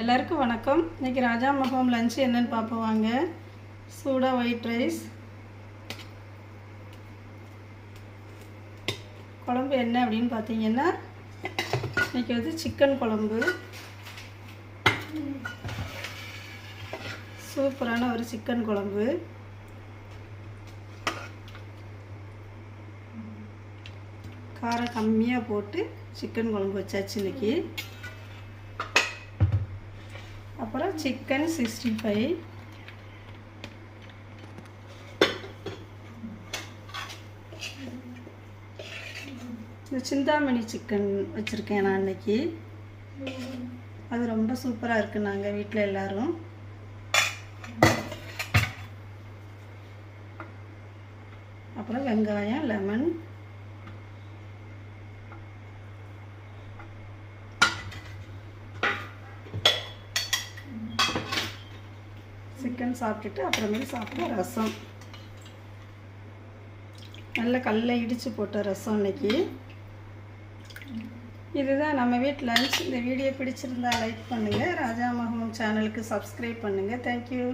எல்லாருக்கும் வணக்கம். இன்னைக்கு ராஜா மகம் லஞ்ச் என்னன்னு பார்ப்போம் வாங்க. சூடா ஒயிட் ரைஸ். குழம்பு என்ன அப்படின்னு பார்த்தீங்கன்னா இன்னைக்கு வந்து சிக்கன் குழம்பு. சூப்பரான ஒரு சிக்கன் குழம்பு. காரம் கம்மியாக போட்டு சிக்கன் குழம்பு வச்சாச்சு இன்னைக்கு. அப்புறம் சிக்கன் 65, இந்த சிந்தாமணி சிக்கன் வச்சுருக்கேன் நான் இன்னைக்கு. அது ரொம்ப சூப்பராக இருக்குது. நாங்கள் வீட்டில் எல்லோரும் அப்புறம் வெங்காயம், லெமன், சிக்கன் சாப்பிட்டுட்டு அப்புறமேல சாப்பிட்ட ரசம். நல்ல கல்லை இடித்து போட்ட ரசம் இன்னைக்கு. இதுதான் நம்ம வீட்டு லஞ்ச். இந்த வீடியோ பிடிச்சிருந்தா லைக் பண்ணுங்கள். ராஜா மகம் சேனலுக்கு சப்ஸ்கிரைப் பண்ணுங்கள். தேங்க்யூ.